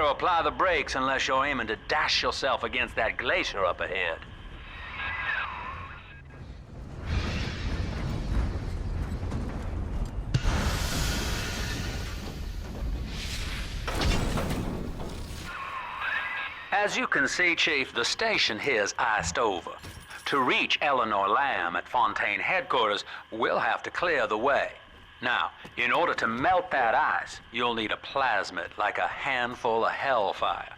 better apply the brakes unless you're aiming to dash yourself against that glacier up ahead. As you can see, Chief, the station here's iced over. To reach Eleanor Lamb at Fontaine headquarters, we'll have to clear the way. Now, in order to melt that ice, you'll need a plasmid, like a handful of hellfire.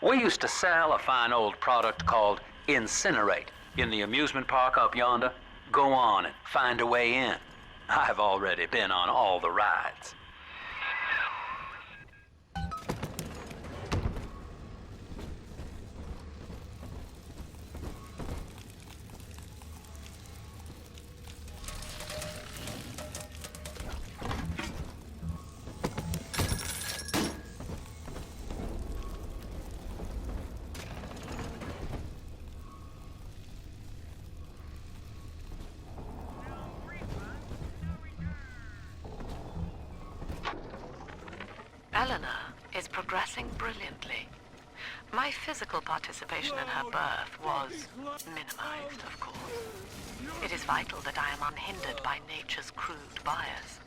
We used to sell a fine old product called Incinerate in the amusement park up yonder. Go on and find a way in. I've already been on all the rides. Eleanor is progressing brilliantly. My physical participation in her birth was minimized, of course. It is vital that I am unhindered by nature's crude bias.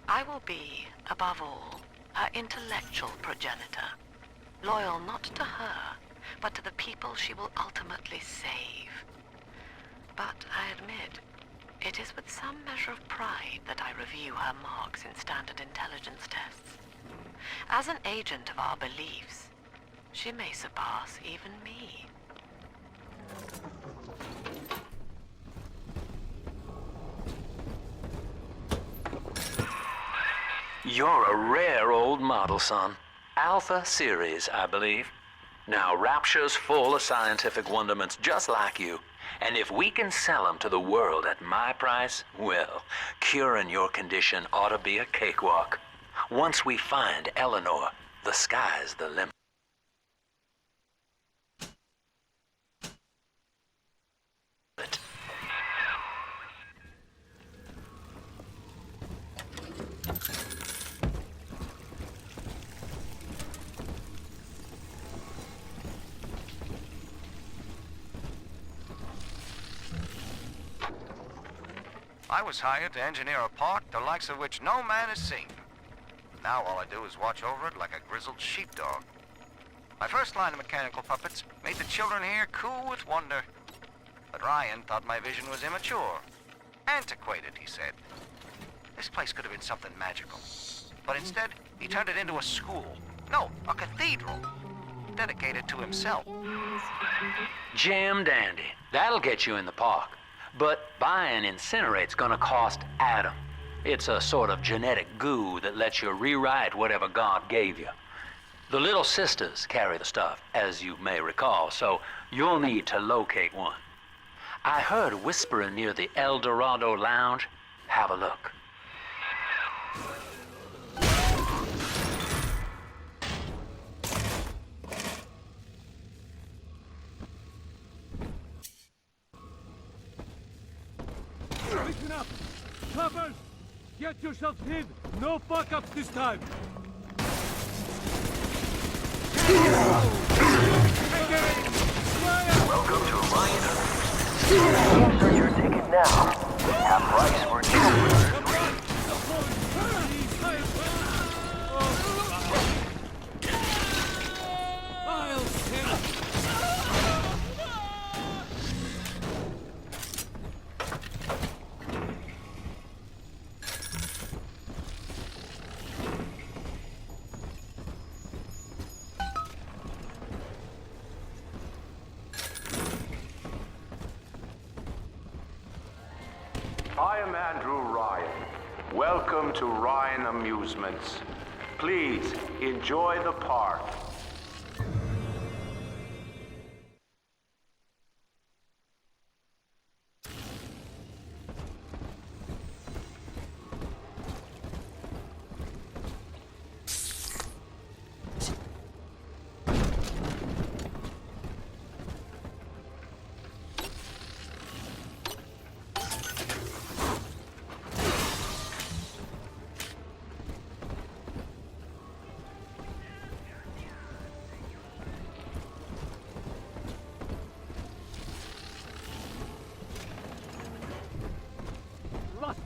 I will be, above all, her intellectual progenitor, loyal not to her, but to the people she will ultimately save. But I admit, it is with some measure of pride that I review her marks in standard intelligence tests. As an agent of our beliefs, she may surpass even me. You're a rare old model, son. Alpha series, I believe. Now, Rapture's full of scientific wonderments just like you. And if we can sell them to the world at my price, well, curing your condition ought to be a cakewalk. Once we find Eleanor, the sky's the limit. I was hired to engineer a park the likes of which no man has seen. Now all I do is watch over it like a grizzled sheepdog. My first line of mechanical puppets made the children here coo with wonder. But Ryan thought my vision was immature. Antiquated, he said. This place could have been something magical. But instead, he turned it into a school. No, a cathedral. Dedicated to himself. Jam dandy. That'll get you in the park. But buying Incinerate's gonna cost Adam. It's a sort of genetic goo that lets you rewrite whatever God gave you. The Little Sisters carry the stuff, as you may recall, so you'll need to locate one. I heard whispering near the El Dorado Lounge. Have a look. Listen up! Cover! Get yourself hid! No fuck-ups this time! Welcome to Ryan. Answer your ticket now. Half price for children. I am Andrew Ryan. Welcome to Ryan Amusements. Please enjoy the park.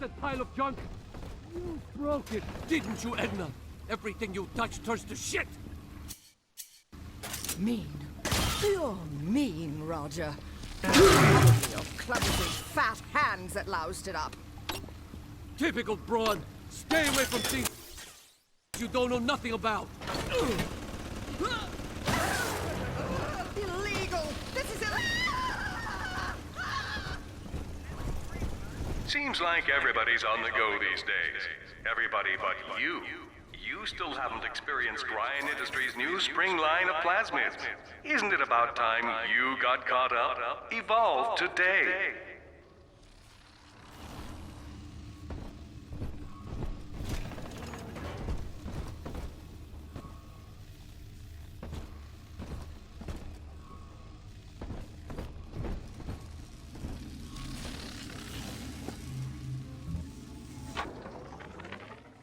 that pile of junk? You broke it, didn't you, Edna? Everything you touch turns to shit! Mean. You're mean, Roger. Your clumsy, fat hands that loused it up. Typical broad. Stay away from things you don't know nothing about. Illegal! This is Seems like everybody's on the go these days. Everybody but you. You still haven't experienced Ryan Industries' new spring line of plasmids. Isn't it about time you got caught up? Evolve today.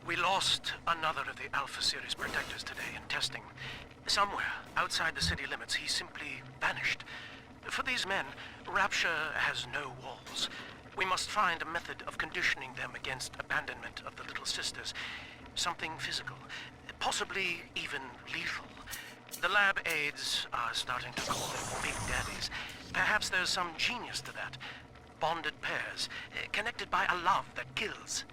We lost another of the Alpha Series protectors today in testing. Somewhere outside the city limits, he simply vanished. For these men, Rapture has no walls. We must find a method of conditioning them against abandonment of the Little Sisters. Something physical, possibly even lethal. The lab aides are starting to call them Big Daddies. Perhaps there's some genius to that. Bonded pairs, connected by a love that kills.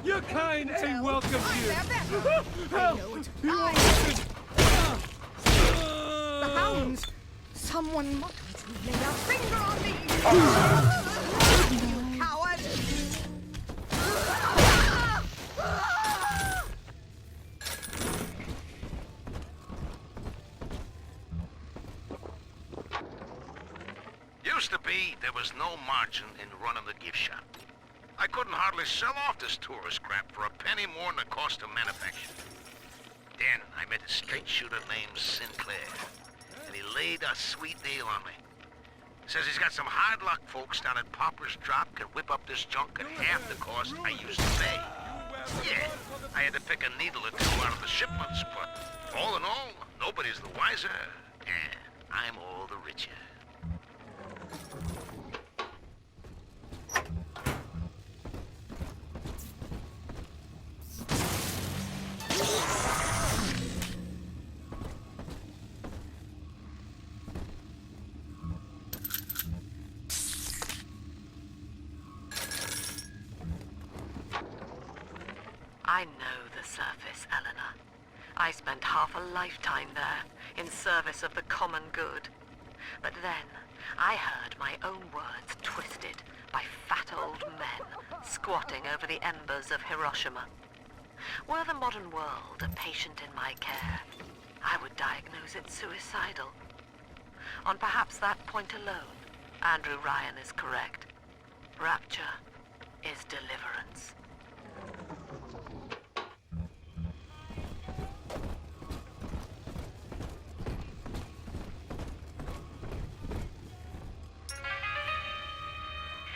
Your kind ain't welcome here. I know it. The hounds! Someone must lay a finger on me! You coward! Used to be, there was no margin in running the gift shop. I couldn't hardly sell off this tourist crap for a penny more than the cost of manufacture. Then I met a straight shooter named Sinclair, and he laid a sweet deal on me. Says he's got some hard luck folks down at Popper's Drop can whip up this junk at half the cost I used to pay. Yeah, I had to pick a needle or two out of the shipments, but all in all, nobody's the wiser, and I'm all the richer. I know the surface, Eleanor. I spent half a lifetime there, in service of the common good. But then, I heard my own words twisted by fat old men squatting over the embers of Hiroshima. Were the modern world a patient in my care, I would diagnose it suicidal. On perhaps that point alone, Andrew Ryan is correct. Rapture is deliverance.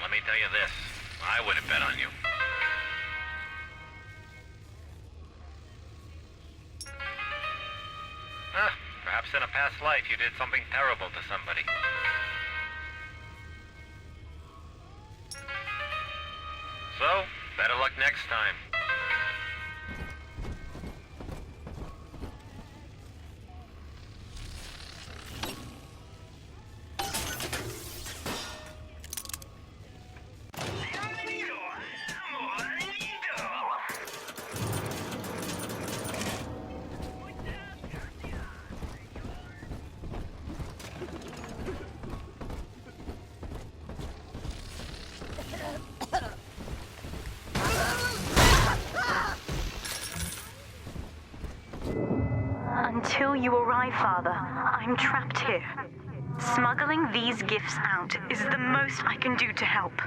Let me tell you this. I would have bet on you. Perhaps in a past life you did something terrible to somebody. So, better luck next time. You arrive, Father. I'm trapped here. Smuggling these gifts out is the most I can do to help.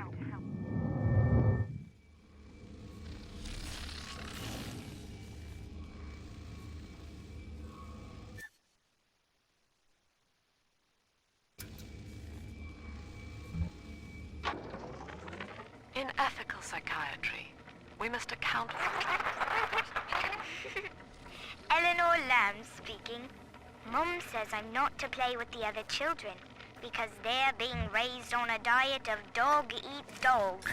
In ethical psychiatry, we must account for... Eleanor Lamb speaking. Mum says I'm not to play with the other children because they're being raised on a diet of dog eat dog.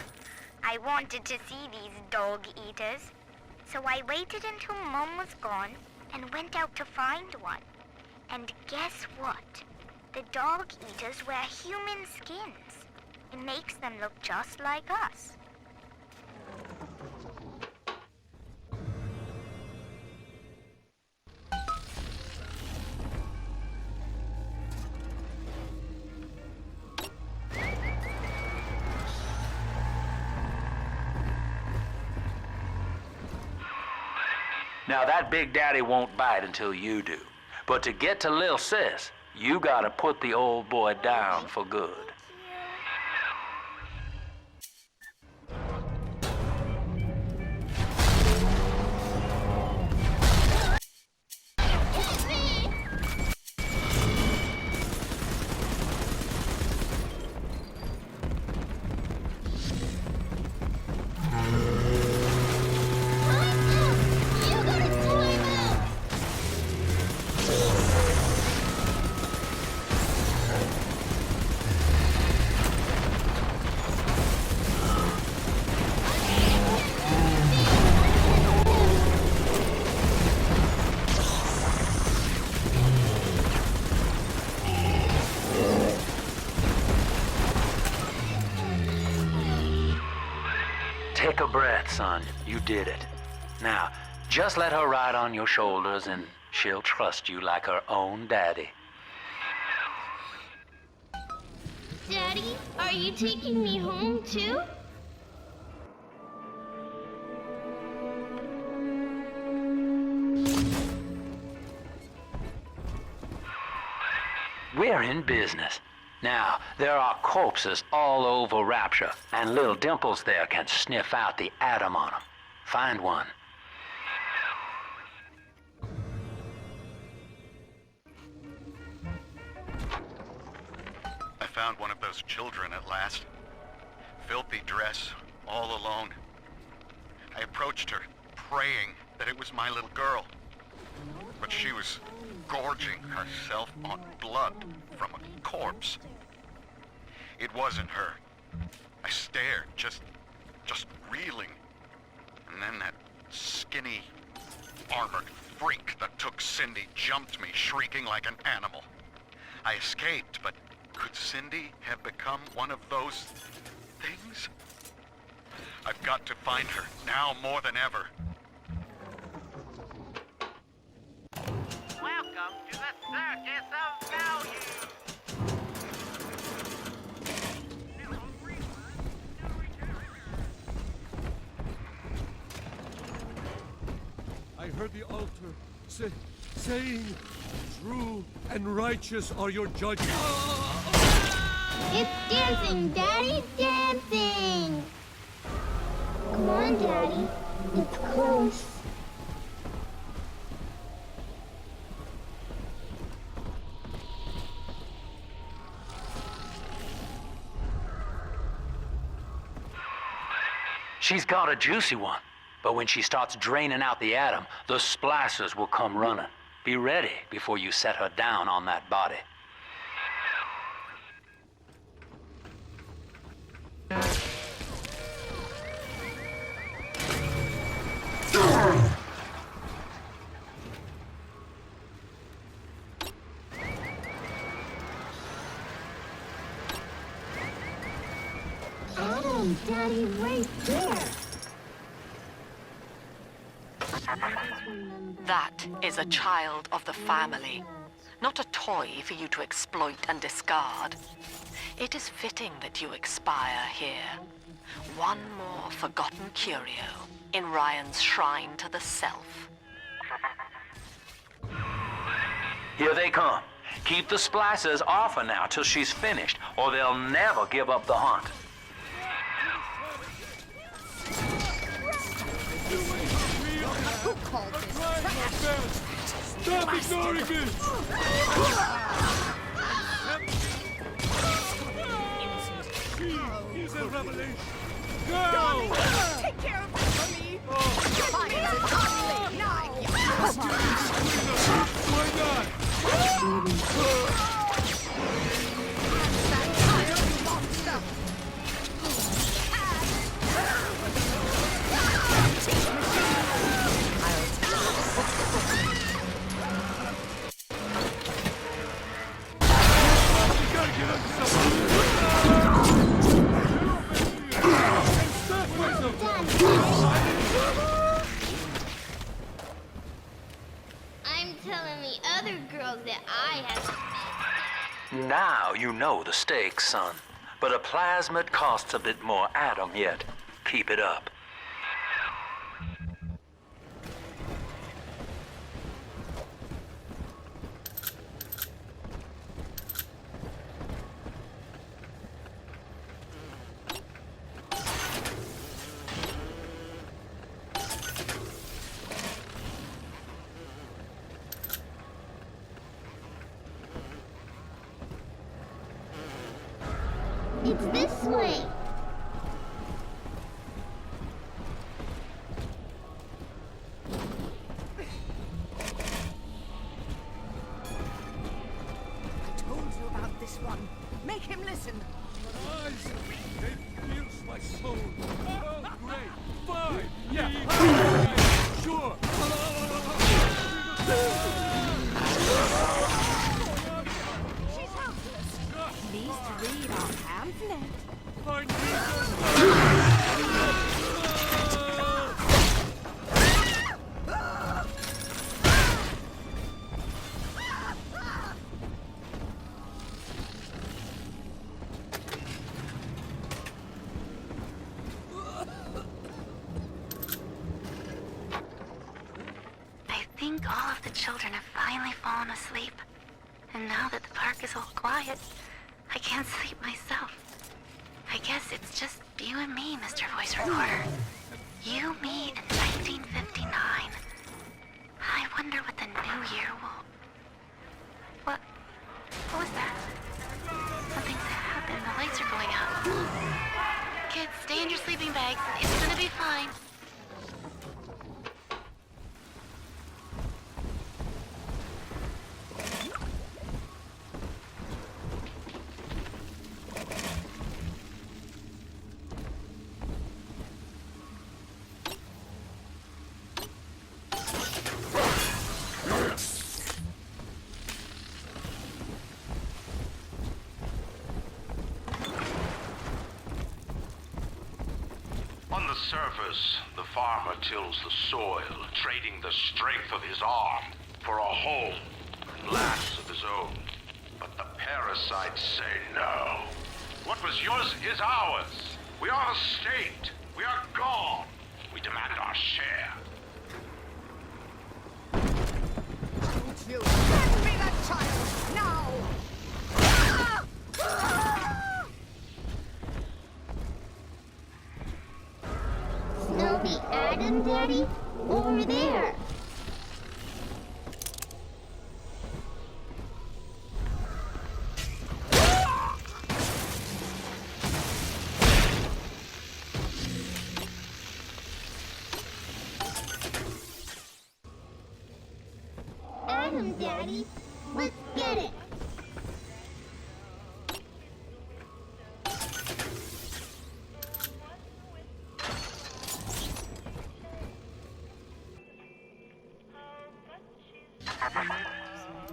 I wanted to see these dog eaters, so I waited until Mum was gone and went out to find one. And guess what? The dog eaters wear human skins. It makes them look just like us. Now, that Big Daddy won't bite until you do. But to get to Lil Sis, you gotta put the old boy down for good. Take a breath, son. You did it. Now, just let her ride on your shoulders and she'll trust you like her own daddy. Daddy, are you taking me home too? We're in business. Now, there are corpses all over Rapture, and little Dimples there can sniff out the atom on them. Find one. I found one of those children at last. Filthy dress, all alone. I approached her, praying that it was my little girl. But she was gorging herself on blood from a corpse. It wasn't her. I stared, just reeling. And then that skinny, armored freak that took Cindy jumped me, shrieking like an animal. I escaped, but could Cindy have become one of those things? I've got to find her, now more than ever. Welcome to the Circus of Value! I heard the altar saying, true and righteous are your judgments. It's dancing, Daddy, dancing! Come on, Daddy. It's close. She's got a juicy one, but when she starts draining out the atom, the splicers will come running. Be ready before you set her down on that body. Adam, Daddy, right there. That is a child of the family, not a toy for you to exploit and discard. It is fitting that you expire here. One more forgotten curio in Ryan's shrine to the self. Here they come. Keep the splicers off her now till she's finished, or they'll never give up the hunt. Who called this trash? Stop ignoring me! Here's a revelation. Go! Take care of this for me! Find it ugly! Now! Why not? That tire monster! I'm telling the other girls that I have. Now you know the stakes, son. But a plasmid costs a bit more atom yet. Keep it up. It's this way. I told you about this one. Make him listen. My eyes, they pierce my soul. Oh, great. Fine. Yeah. Sure. She's helpless. Please read our pamphlet. I think all of the children have finally fallen asleep. And now that the park is all quiet, I can't sleep myself. I guess it's just you and me, Mr. Voice Recorder. You, me, and 1959. I wonder what the new year will... What was that? Something's happened. The lights are going out. Kids, stay in your sleeping bags. It's gonna be fine. On the surface, the farmer tills the soil, trading the strength of his arm for a home and lands of his own. But the parasites say no. What was yours is ours. We are the state. We are gone. We demand our share. Don't you send me that child now! Snowy Adam, Daddy? Over there. Adam, Daddy. Let's get it.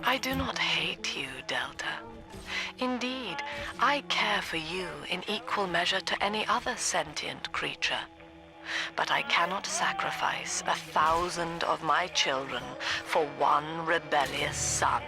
I do not hate you, Delta. Indeed, I care for you in equal measure to any other sentient creature. But I cannot sacrifice 1,000 of my children for one rebellious son.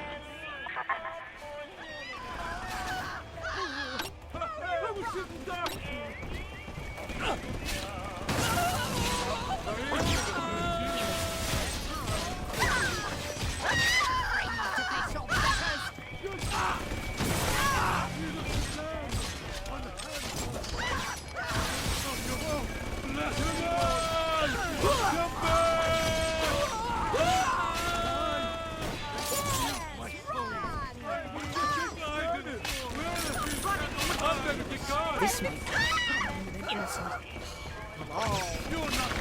This might be innocent. You're not.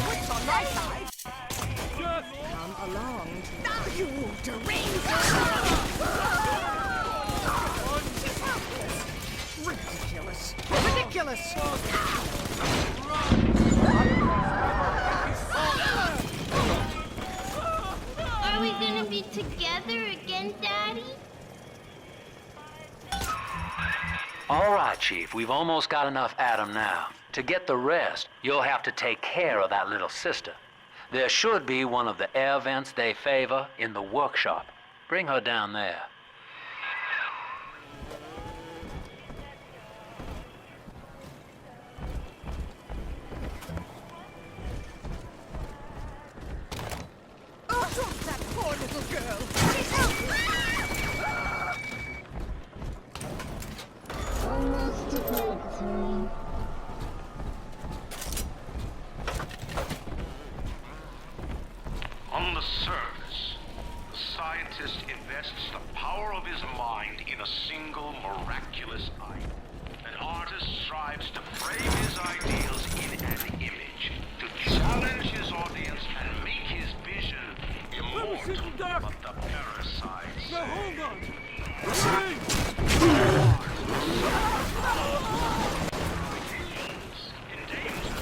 What's on my side? Come along. Now you deranged! Ridiculous! Ridiculous! Are we gonna be together again, Daddy? All right, Chief, we've almost got enough Adam now. To get the rest, you'll have to take care of that little sister. There should be one of the air vents they favor in the workshop. Bring her down there. Oh, drop that poor little girl! Almost to bedtime. On the surface, the scientist invests the power of his mind in a single miraculous item. An artist strives to frame his ideals in an image, to challenge his audience and make his vision immortal. But the parasites Now hold on. in danger.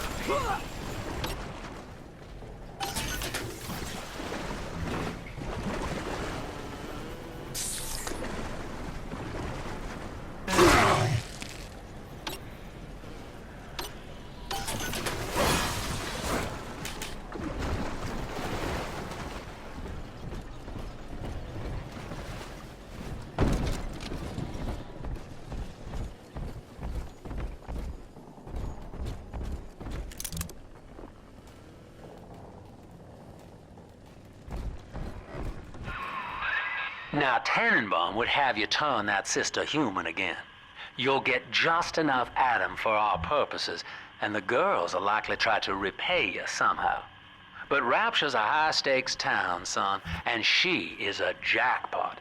Now, Tannenbaum would have you turn that sister human again. You'll get just enough Adam for our purposes, and the girls will likely try to repay you somehow. But Rapture's a high-stakes town, son, and she is a jackpot.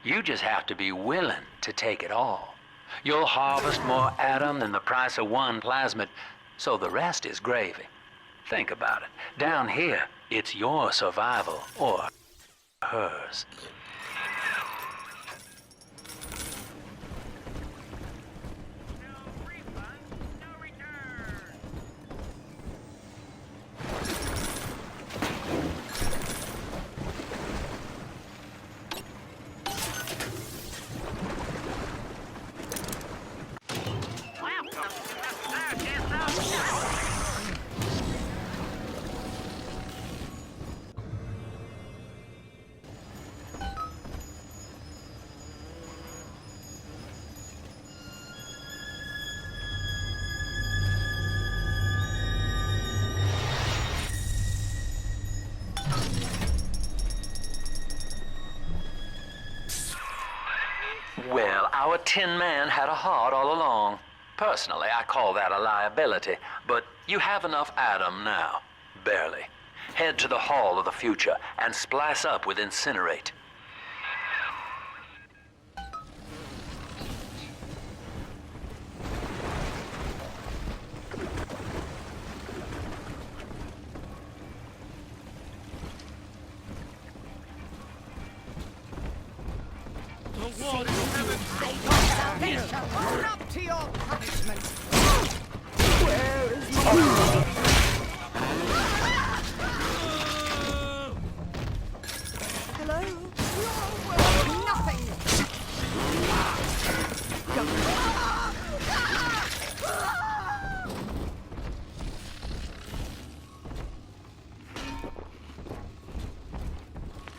You just have to be willing to take it all. You'll harvest more Adam than the price of one plasmid, so the rest is gravy. Think about it. Down here, it's your survival or hers. Well, our Tin Man had a heart all along. Personally, I call that a liability, but you have enough Adam now. Barely. Head to the Hall of the Future and splice up with Incinerate. The wall is heaven. Own up to your punishment! Where is my... Hello? You're worth nothing!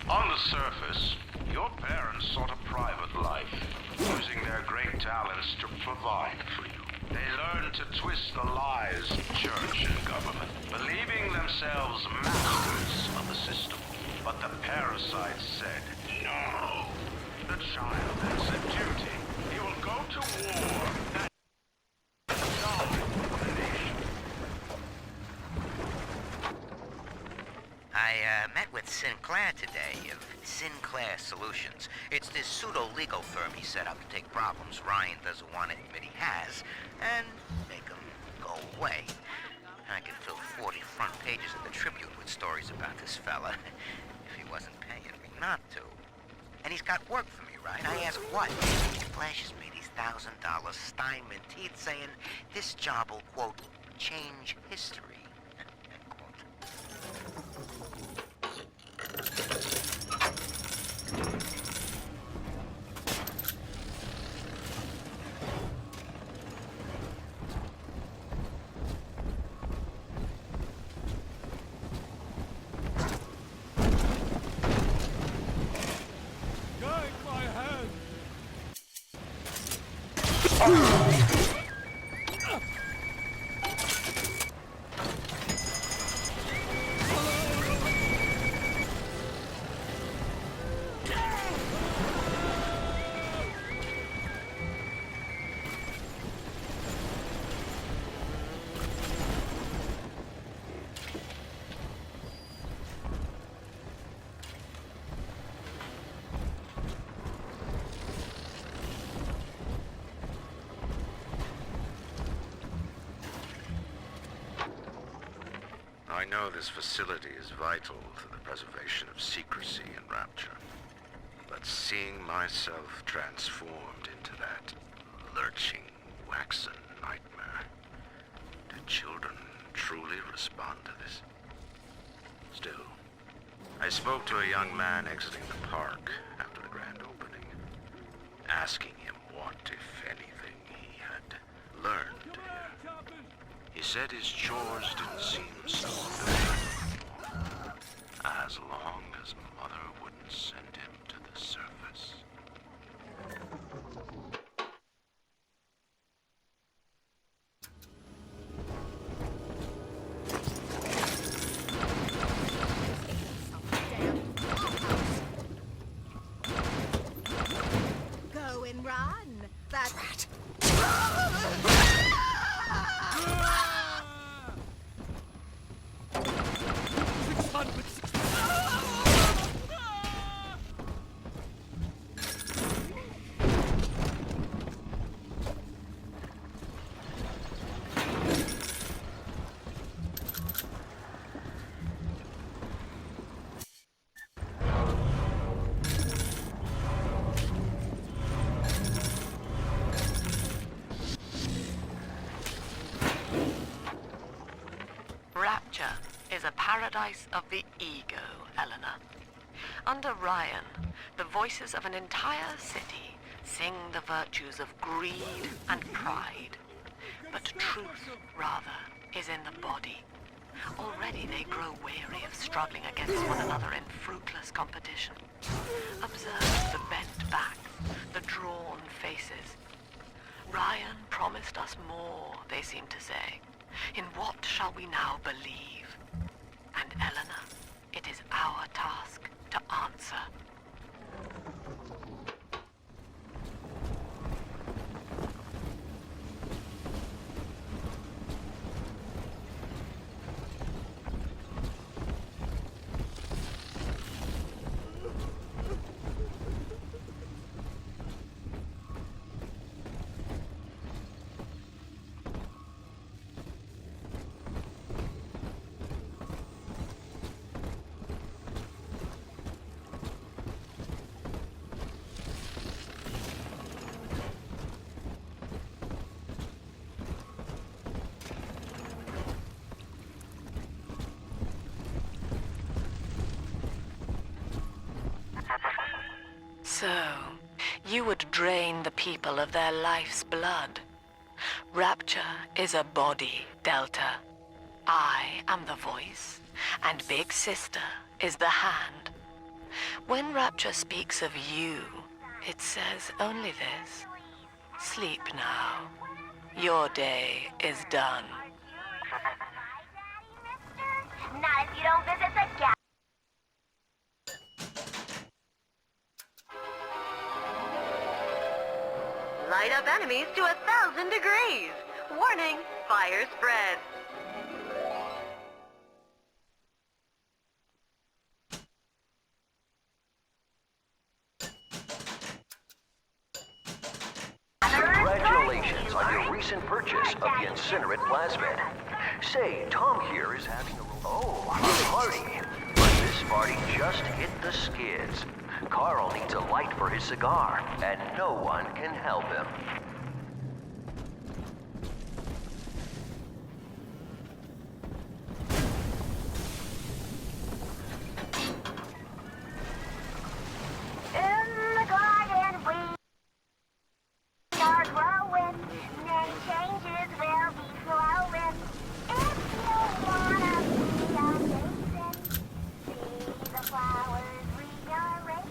On the surface, your parents sought a private life, using their great talents to provide for you. They learned to twist the lies of church and government, believing themselves masters of the system. But the parasites said, no. The child has a duty. He will go to war and die for the nation. I met with Sinclair today of Sinclair Solutions. It's this pseudo-legal firm he set up to take problems Ryan doesn't want to admit he has and make them go away. I could fill 40 front pages of the Tribune with stories about this fella if he wasn't paying me not to. And he's got work for me, right? I ask what? He flashes me these $1,000 Steinman teeth saying this job will, quote, change history. Guide my hand! I know this facility is vital to the preservation of secrecy and Rapture, but seeing myself transformed into that lurching, waxen nightmare, do children truly respond to this? Still, I spoke to a young man exiting the park after the grand opening, asking him what, if anything, he had learned here. He said his chores didn't seem so bad, as long as Mother wouldn't send him to the surface. Go and run. That's rat. Rapture is a paradise of the ego, Eleanor. Under Ryan, the voices of an entire city sing the virtues of greed and pride. But truth, rather, is in the body. Already they grow weary of struggling against one another in fruitless competition. Observe the bent backs, the drawn faces. Ryan promised us more, they seem to say. In what shall we now believe? And Eleanor, it is our task to answer. So, you would drain the people of their life's blood. Rapture is a body, Delta. I am the voice, and Big Sister is the hand. When Rapture speaks of you, it says only this. Sleep now. Your day is done. Not if you don't visit the gas. Light up enemies to 1,000 degrees. Warning, fire spreads. congratulations on your recent purchase of the incinerate plasmid. Say, Tom here is having a party. But this party just hit the skids. Carl needs a light for his cigar, and no one can help him. In the garden we are growing, many changes will be flowing. If you wanna be amazing, see the flowers we are raising.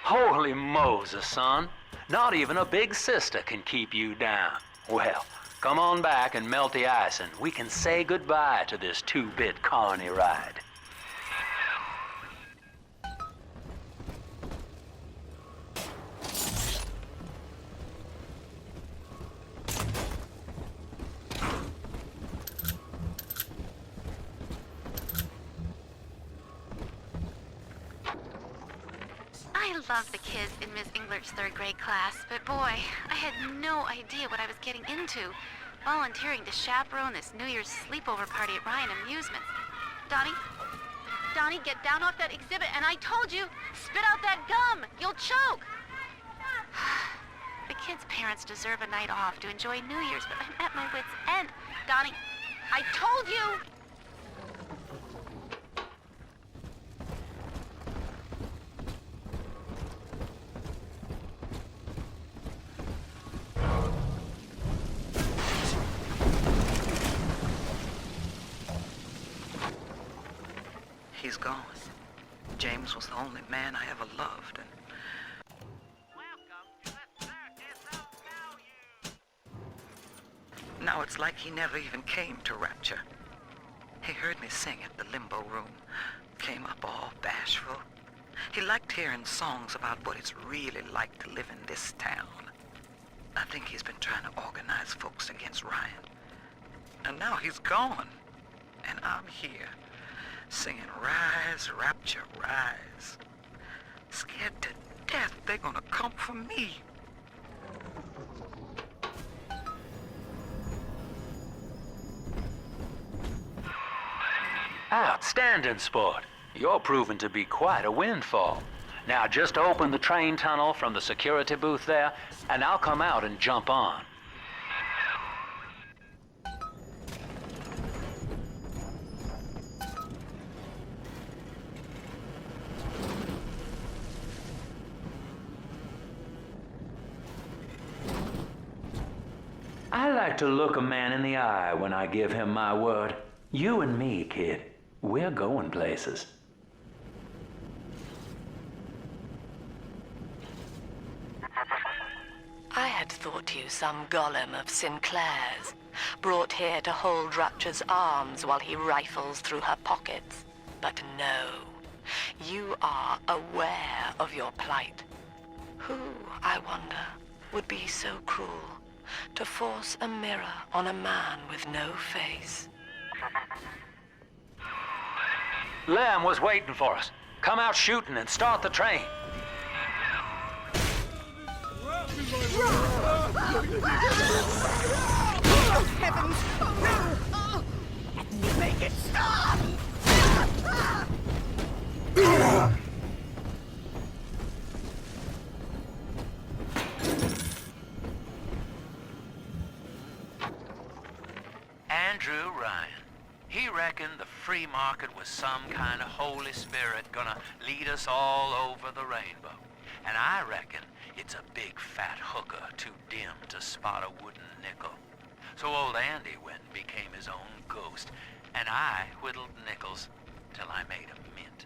Holy Moses, son. Not even a big sister can keep you down. Well, come on back and melt the ice and we can say goodbye to this two-bit carny ride. I love the kids in Miss Englert's third grade class, but boy, I had no idea what I was getting into. Volunteering to chaperone this New Year's sleepover party at Ryan Amusements. Donnie, get down off that exhibit, and I told you, spit out that gum! You'll choke! The kids' parents deserve a night off to enjoy New Year's, but I'm at my wit's end. Donnie, I told you! He's gone. James was the only man I ever loved, and now it's like he never even came to Rapture. He heard me sing at the limbo room, came up all bashful. He liked hearing songs about what it's really like to live in this town. I think he's been trying to organize folks against Ryan. And now he's gone, and I'm here, singing Rise, Rapture, Rise. Scared to death they're gonna come for me. Outstanding, sport. You're proving to be quite a windfall. Now just open the train tunnel from the security booth there, and I'll come out and jump on. I like to look a man in the eye when I give him my word. You and me, kid, we're going places. I had thought you some golem of Sinclair's, brought here to hold Rapture's arms while he rifles through her pockets. But no, you are aware of your plight. Who, I wonder, would be so cruel to force a mirror on a man with no face? Lamb was waiting for us. Come out shooting and start the train. Oh, heavens! Oh, no! Oh, let me make it stop! Andrew Ryan. He reckoned the free market was some kind of Holy Spirit gonna lead us all over the rainbow. And I reckon it's a big fat hooker too dim to spot a wooden nickel. So old Andy went and became his own ghost, and I whittled nickels till I made a mint.